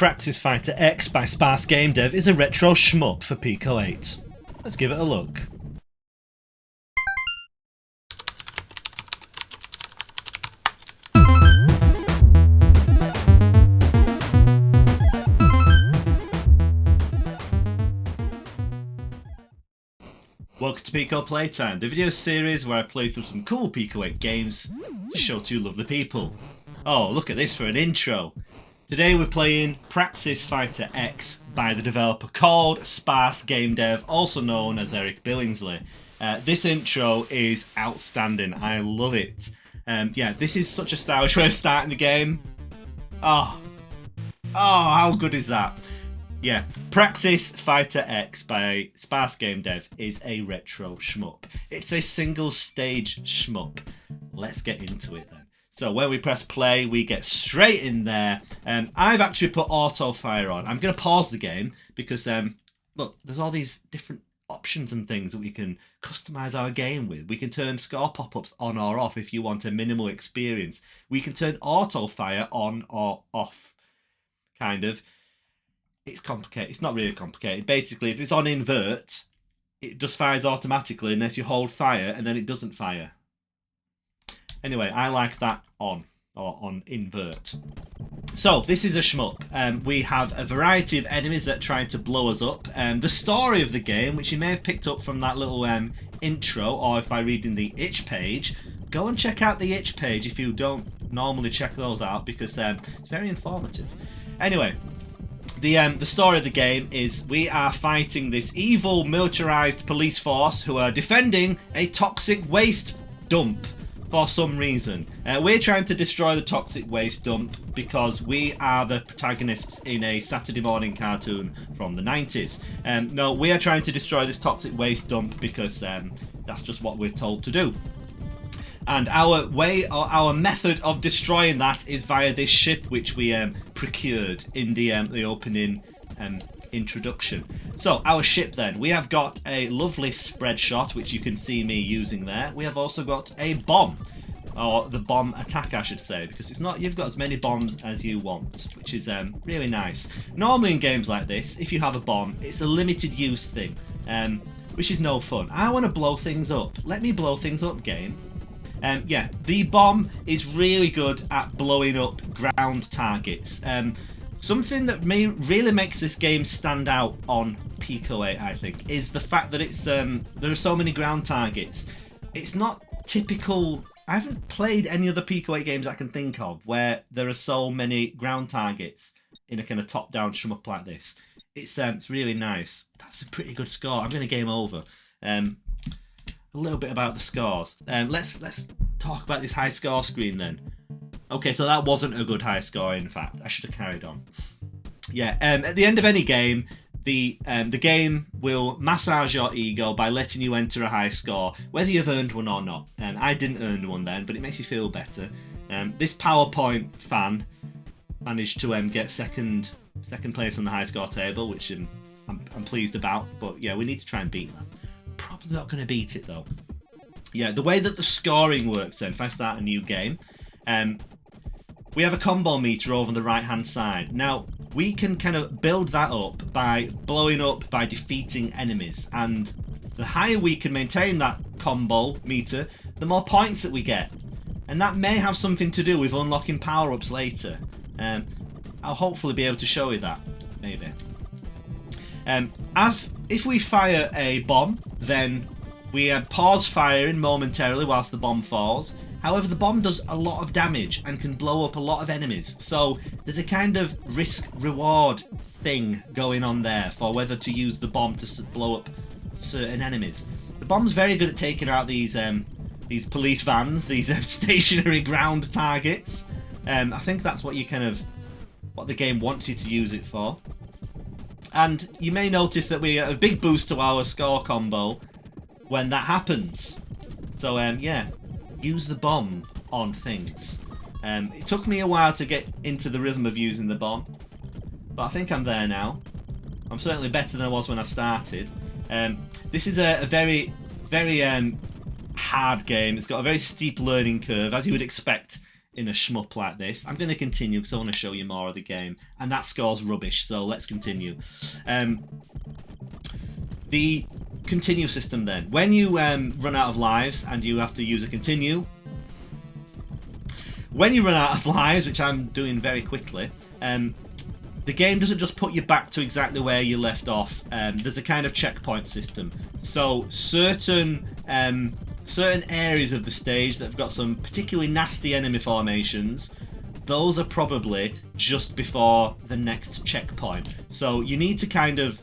Praxis Fighter X by SparseGameDev is a retro shmup for Pico 8. Let's give it a look. Welcome to Pico Playtime, the video series where I play through some cool Pico 8 games to show to you lovely people. Oh, look at this for an intro. Today we're playing Praxis Fighter X by the developer called SparseGameDev, also known as Eric Billingsley. This intro is outstanding, I love it. Yeah, this is such a stylish way of starting the game. Oh, how good is that? Yeah, Praxis Fighter X by SparseGameDev is a retro shmup. It's a single stage shmup. Let's get into it then. So when we press play, we get straight in there. I've actually put auto fire on. I'm going to pause the game because, look, there's all these different options and things that we can customize our game with. We can turn score pop-ups on or off if you want a minimal experience. We can turn auto fire on or off, kind of. It's complicated. It's not really complicated. Basically, if it's on invert, it just fires automatically unless you hold fire, and then it doesn't fire. Anyway, I like that on, or on invert. So, this is a shmup. We have a variety of enemies that are trying to blow us up. The story of the game, which you may have picked up from that little intro, or if by reading the itch page, go and check out the itch page if you don't normally check those out, because it's very informative. Anyway, the story of the game is we are fighting this evil militarized police force who are defending a toxic waste dump for some reason. We're trying to destroy the toxic waste dump because we are the protagonists in a Saturday morning cartoon from the 90s. No, we are trying to destroy this toxic waste dump because that's just what we're told to do. And our way, or our method of destroying that is via this ship which we procured in the opening introduction. So our ship then, we have got a lovely spread shot which you can see me using there. We have also got a bomb, or the bomb attack I should say, because it's not, you've got as many bombs as you want, which is really nice. Normally in games like this, if you have a bomb, it's a limited use thing, which is no fun. I want to blow things up. Let me blow things up, game. Yeah, the bomb is really good at blowing up ground targets. Something that really makes this game stand out on Pico 8, I think, is the fact that it's there are so many ground targets. It's not typical. I haven't played any other Pico 8 games I can think of where there are so many ground targets in a kind of top-down shmup like this. It's really nice. That's a pretty good score. I'm going to game over. A little bit about the scores. Let's talk about this high score screen then. Okay, so that wasn't a good high score, in fact. I should have carried on. Yeah, at the end of any game, the game will massage your ego by letting you enter a high score, whether you've earned one or not. I didn't earn one then, but it makes you feel better. This PowerPoint fan managed to get second place on the high score table, which I'm pleased about. But yeah, we need to try and beat that. Probably not going to beat it though. Yeah, the way that the scoring works then, if I start a new game, we have a combo meter over on the right hand side. Now we can kind of build that up by blowing up by defeating enemies, and the higher we can maintain that combo meter, the more points that we get, and that may have something to do with unlocking power-ups later. I'll hopefully be able to show you that, maybe. If we fire a bomb, then we pause firing momentarily whilst the bomb falls. However, the bomb does a lot of damage and can blow up a lot of enemies. So there's a kind of risk-reward thing going on there for whether to use the bomb to blow up certain enemies. The bomb's very good at taking out these police vans, these stationary ground targets. I think that's what what the game wants you to use it for. And you may notice that we get a big boost to our score combo when that happens. So yeah, use the bomb on things. It took me a while to get into the rhythm of using the bomb, but I think I'm there now. I'm certainly better than I was when I started. This is a very hard game. It's got a very steep learning curve, as you would expect in a shmup like this. I'm going to continue because I want to show you more of the game, and that score's rubbish, so let's continue. The continue system then. When you run out of lives and you have to use a continue, when you run out of lives, which I'm doing very quickly, the game doesn't just put you back to exactly where you left off. There's a kind of checkpoint system. So certain areas of the stage that have got some particularly nasty enemy formations, those are probably just before the next checkpoint. So you need to kind of...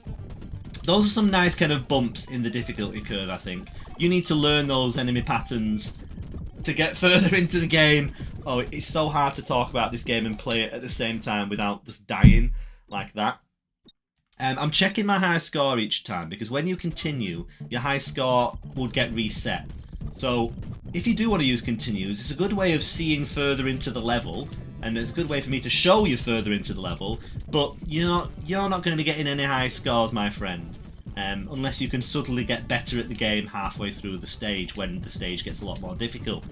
Those are some nice kind of bumps in the difficulty curve, I think. You need to learn those enemy patterns to get further into the game. Oh, it's so hard to talk about this game and play it at the same time without just dying like that. I'm checking my high score each time, because when you continue, your high score would get reset. So if you do want to use continues, it's a good way of seeing further into the level, and it's a good way for me to show you further into the level, but you're not going to be getting any high scores, my friend, unless you can suddenly get better at the game halfway through the stage, when the stage gets a lot more difficult.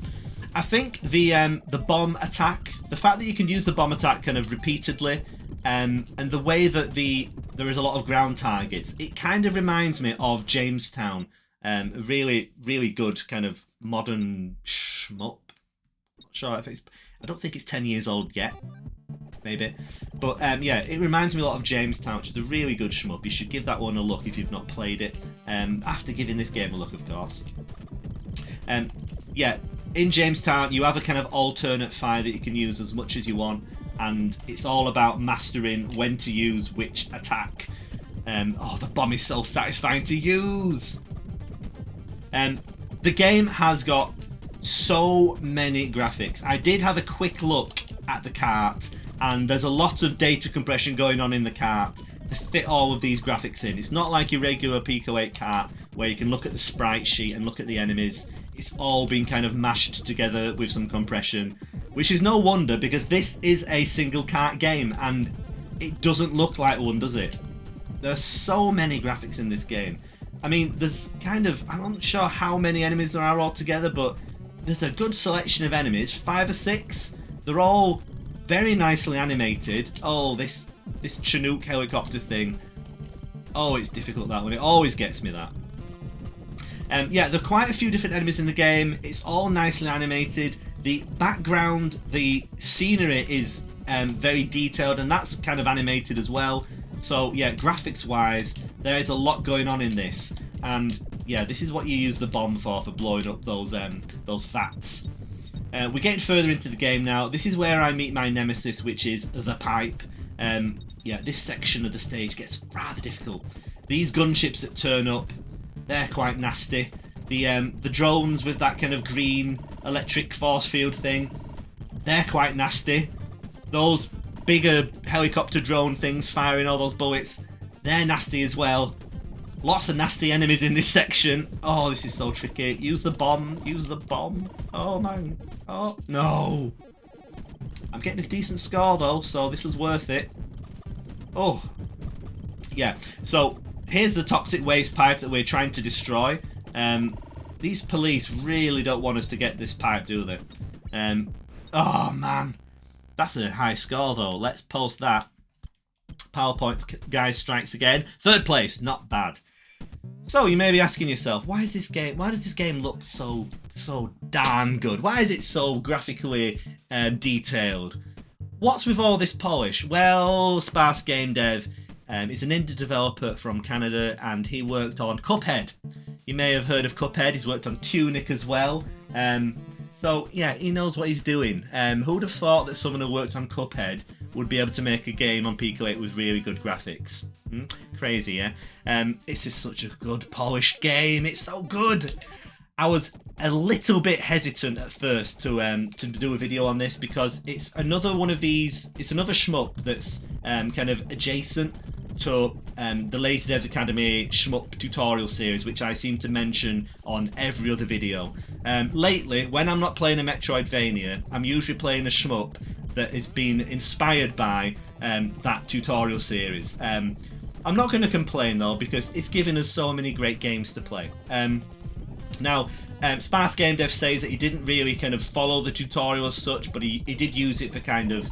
I think the bomb attack, the fact that you can use the bomb attack kind of repeatedly, and the way that there is a lot of ground targets, it kind of reminds me of Jamestown. A really, really good kind of modern shmup. Not sure if it's... I don't think it's 10 years old yet. Maybe. But yeah, it reminds me a lot of Jamestown, which is a really good shmup. You should give that one a look if you've not played it. After giving this game a look, of course. Yeah, in Jamestown, you have a kind of alternate fire that you can use as much as you want. And it's all about mastering when to use which attack. Oh, the bomb is so satisfying to use! The game has got so many graphics. I did have a quick look at the cart, and there's a lot of data compression going on in the cart to fit all of these graphics in. It's not like your regular Pico 8 cart where you can look at the sprite sheet and look at the enemies. It's all been kind of mashed together with some compression, which is no wonder, because this is a single cart game and it doesn't look like one, does it? There are so many graphics in this game. I mean, there's kind of... I'm not sure how many enemies there are altogether, but there's a good selection of enemies. 5 or 6. They're all very nicely animated. Oh, this Chinook helicopter thing. Oh, it's difficult, that one. It always gets me, that. Yeah, there are quite a few different enemies in the game. It's all nicely animated. The background, the scenery is very detailed, and that's kind of animated as well. So yeah, graphics-wise, there is a lot going on in this, and yeah, this is what you use the bomb for blowing up those fats. We're getting further into the game now. This is where I meet my nemesis, which is the pipe. Yeah, this section of the stage gets rather difficult. These gunships that turn up, they're quite nasty. The drones with that kind of green electric force field thing, they're quite nasty. Those bigger helicopter drone things firing all those bullets, they're nasty as well. Lots of nasty enemies in this section. Oh, this is so tricky. Use the bomb. Use the bomb. Oh, man. Oh, no. I'm getting a decent score, though, so this is worth it. Oh. Yeah, so here's the toxic waste pipe that we're trying to destroy. These police really don't want us to get this pipe, do they? Oh, man. That's a high score, though. Let's post that. PowerPoint guy strikes again. 3rd place, not bad. So you may be asking yourself, why does this game look so darn good? Why is it so graphically detailed? What's with all this polish? Well, SparseGameDev is an indie developer from Canada, and he worked on Cuphead. You may have heard of Cuphead. He's worked on Tunic as well. So yeah, he knows what he's doing. Who would have thought that someone who worked on Cuphead would be able to make a game on Pico 8 with really good graphics? Crazy, yeah? It's just such a good, polished game. It's so good. I was a little bit hesitant at first to do a video on this, because it's another one of these. It's another shmup that's kind of adjacent to the Lazy Devs Academy shmup tutorial series, which I seem to mention on every other video. Lately, when I'm not playing a Metroidvania, I'm usually playing a shmup that has been inspired by that tutorial series. I'm not going to complain though, because it's given us so many great games to play. Now, SparseGameDev says that he didn't really kind of follow the tutorial as such, but he did use it for kind of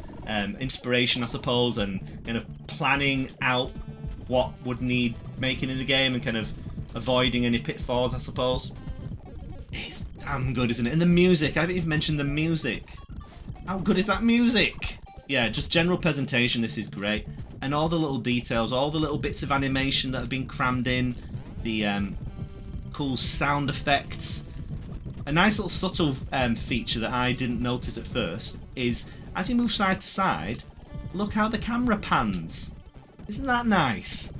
inspiration, I suppose, and kind of planning out what would need making in the game and kind of avoiding any pitfalls, I suppose. It's damn good, isn't it? And the music, I haven't even mentioned the music. How good is that music? Yeah, just general presentation, this is great. And all the little details, all the little bits of animation that have been crammed in, the cool sound effects. A nice little subtle feature that I didn't notice at first is, as you move side to side, look how the camera pans. Isn't that nice?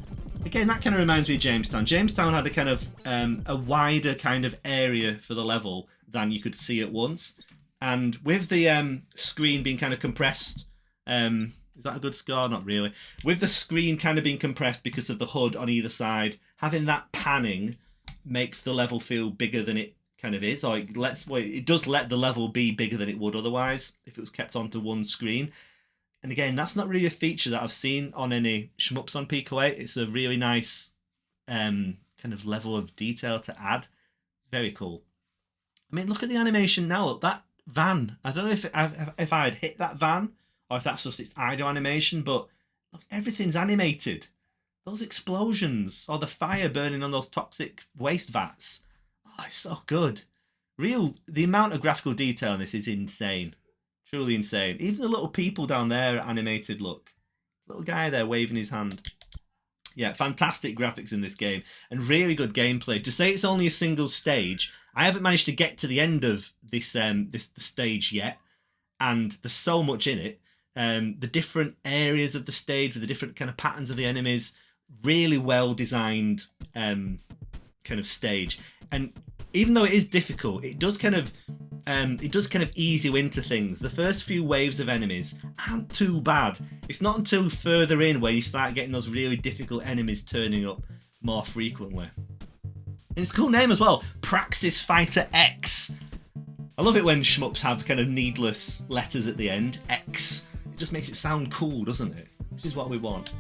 Again, that kind of reminds me of Jamestown. Jamestown had a kind of a wider kind of area for the level than you could see at once. And with the screen being kind of compressed, is that a good score? Not really. With the screen kind of being compressed because of the HUD on either side, having that panning makes the level feel bigger than it kind of is, or it does let the level be bigger than it would otherwise if it was kept onto one screen. And again, that's not really a feature that I've seen on any shmups on Pico 8. It's a really nice kind of level of detail to add. Very cool. I mean, look at the animation now. Look, that van. I don't know if I had hit that van or if that's just its idle animation, but look, everything's animated. Those explosions or the fire burning on those toxic waste vats. Oh, it's so good. The amount of graphical detail in this is insane. Truly insane. Even the little people down there are animated, look. Little guy there waving his hand. Yeah, fantastic graphics in this game and really good gameplay. To say it's only a single stage, I haven't managed to get to the end of this this stage yet, and there's so much in it. The different areas of the stage with the different kind of patterns of the enemies, really well designed kind of stage. And even though it is difficult, it does kind of ease you into things. The first few waves of enemies aren't too bad. It's not until further in where you start getting those really difficult enemies turning up more frequently. And it's a cool name as well, Praxis Fighter X. I love it when shmups have kind of needless letters at the end, X. It just makes it sound cool, doesn't it? Which is what we want.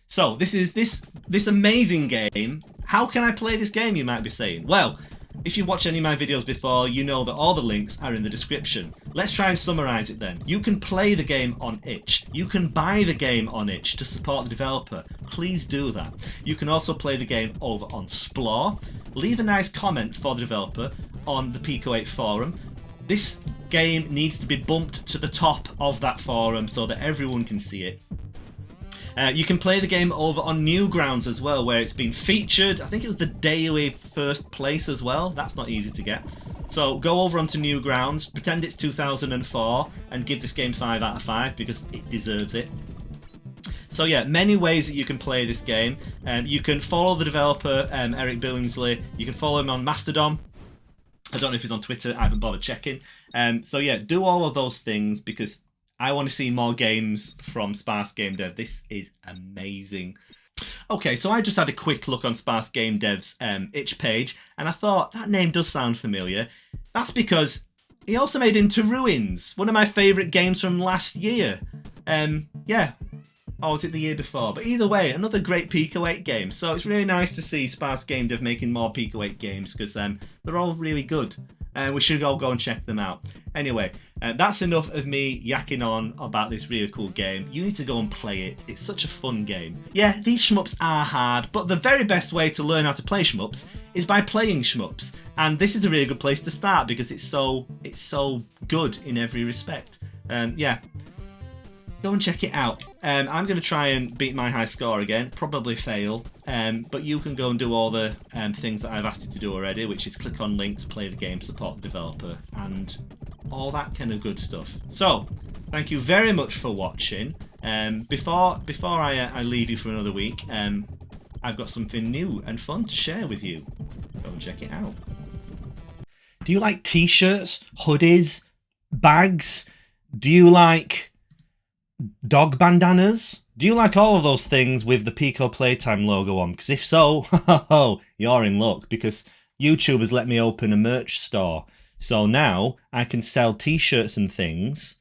So this is this amazing game. How can I play this game, you might be saying? Well, if you've watched any of my videos before, you know that all the links are in the description. Let's try and summarise it then. You can play the game on itch. You can buy the game on itch to support the developer. Please do that. You can also play the game over on Splore. Leave a nice comment for the developer on the Pico 8 forum. This game needs to be bumped to the top of that forum so that everyone can see it. You can play the game over on Newgrounds as well, where it's been featured. I think it was the daily first place as well. That's not easy to get. So go over onto Newgrounds, pretend it's 2004, and give this game 5 out of 5 because it deserves it. So yeah, many ways that you can play this game. You can follow the developer, Eric Billingsley. You can follow him on Mastodon. I don't know if he's on Twitter. I haven't bothered checking. So yeah, do all of those things because I want to see more games from SparseGameDev. This is amazing. Okay, so I just had a quick look on SparseGameDev's itch page, and I thought, that name does sound familiar. That's because he also made Into Ruins, one of my favourite games from last year. Yeah, or was it the year before? But either way, another great Pico 8 game. So it's really nice to see SparseGameDev making more Pico 8 games because they're all really good. We should all go and check them out. Anyway, that's enough of me yakking on about this really cool game. You need to go and play it. It's such a fun game. Yeah, these shmups are hard, but the very best way to learn how to play shmups is by playing shmups. And this is a really good place to start because it's so good in every respect. Yeah. Go and check it out. I'm going to try and beat my high score again. Probably fail. But you can go and do all the things that I've asked you to do already, which is click on links, play the game, support the developer, and all that kind of good stuff. So, thank you very much for watching. Before I leave you for another week, I've got something new and fun to share with you. Go and check it out. Do you like t-shirts, hoodies, bags? Do you like dog bandanas? Do you like all of those things with the Pico Playtime logo on? Because if so, you're in luck because YouTube has let me open a merch store. So now I can sell t-shirts and things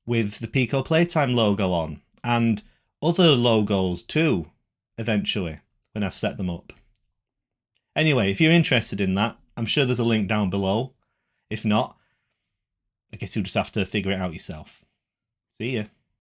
with the Pico Playtime logo on. And other logos too, eventually, when I've set them up. Anyway, if you're interested in that, I'm sure there's a link down below. If not, I guess you'll just have to figure it out yourself. See ya.